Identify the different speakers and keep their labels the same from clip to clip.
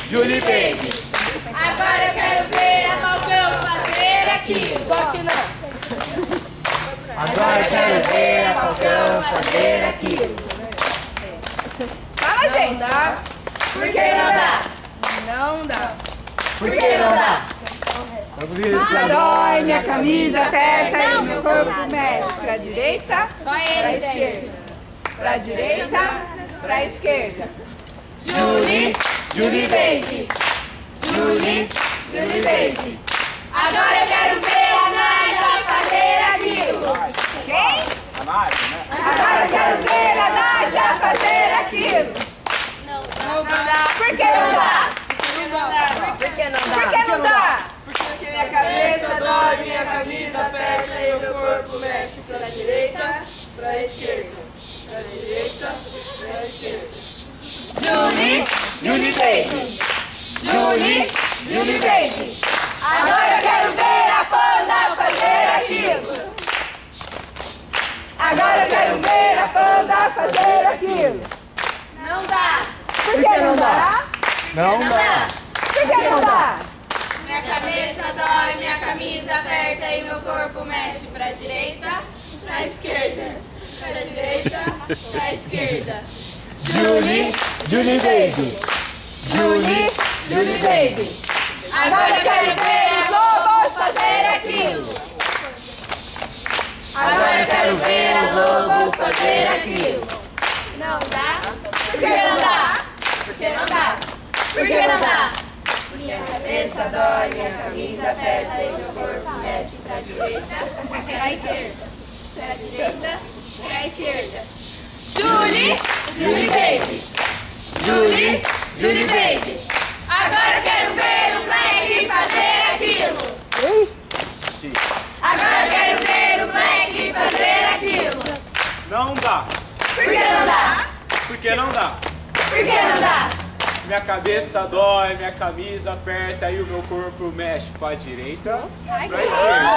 Speaker 1: Julie Baby.
Speaker 2: Agora eu quero ver a Falcão fazer aquilo.
Speaker 3: Só que não.
Speaker 1: Agora eu quero ver a Falcão fazer aquilo.
Speaker 3: Fala, gente.
Speaker 2: Não dá. Por que não dá?
Speaker 3: Não dá.
Speaker 2: Por que não dá?
Speaker 3: Dói, minha camisa aperta e meu corpo mexe pra direita,
Speaker 2: Só
Speaker 3: pra
Speaker 2: ele,
Speaker 3: esquerda. Pra direita, pra esquerda.
Speaker 2: Julie
Speaker 1: Baby.
Speaker 2: Julie Baby. Agora eu quero ver a Naja fazer aquilo.
Speaker 3: Quem?
Speaker 1: A Nádia, né?
Speaker 3: Agora eu quero ver a Naja fazer aquilo.
Speaker 2: Não dá.
Speaker 3: Por que não dá?
Speaker 2: Não dá.
Speaker 3: Por que não dá?
Speaker 2: Porque minha cabeça dói, minha camisa aperta e o meu corpo mexe pra direita, pra esquerda. Pra direita, pra esquerda.
Speaker 1: Julie Baby. Julie Baby.
Speaker 3: Agora eu quero ver a Panda fazer aquilo. Agora eu quero ver a Panda fazer aquilo.
Speaker 2: Não dá.
Speaker 3: Por que não dá?
Speaker 1: Não dá.
Speaker 3: Por que não dá?
Speaker 2: Minha cabeça dói, minha camisa aperta e meu corpo mexe pra direita, pra esquerda. Pra direita, pra esquerda.
Speaker 1: Julie Baby.
Speaker 3: Julie Baby.
Speaker 2: Agora eu quero ver os lobos fazer aquilo. Agora eu quero ver os lobos fazer aquilo. Não dá? Por que não dá? Por que não dá? Por que não dá? Minha cabeça dói, minha camisa aperta e meu corpo mexe pra direita, pra esquerda. Pra direita, pra esquerda. Julie Baby. Julie Baby. Agora eu quero ver o Black fazer aquilo. Agora eu quero ver o Black fazer aquilo.
Speaker 4: Não dá.
Speaker 2: Por que não dá?
Speaker 4: Porque não dá.
Speaker 2: Por que não dá?
Speaker 4: Minha cabeça dói, minha camisa aperta e o meu corpo mexe pra direita, pra esquerda.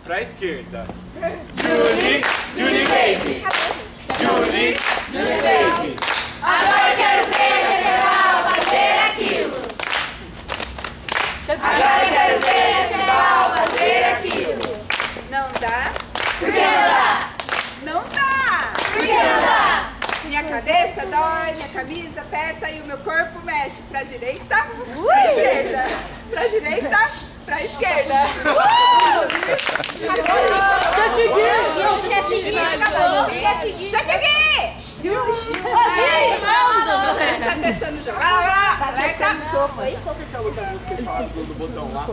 Speaker 4: Pra esquerda.
Speaker 1: Julie Baby. Julie Baby.
Speaker 2: Agora eu quero ver a Cheval fazer aquilo. Agora eu quero ver a Cheval fazer aquilo.
Speaker 3: Não dá?
Speaker 2: Por que não dá?
Speaker 3: Não dá!
Speaker 2: Por que não dá?
Speaker 3: Minha cabeça dói, minha camisa aperta e o meu corpo mexe pra direita, pra esquerda. Pra direita, pra esquerda.
Speaker 2: Quer seguir? Acabou. Quer seguir?
Speaker 3: Já cheguei! Tá testando jogar? Vai lá, alerta!
Speaker 4: Qual que é aquela que você fala do botão lá?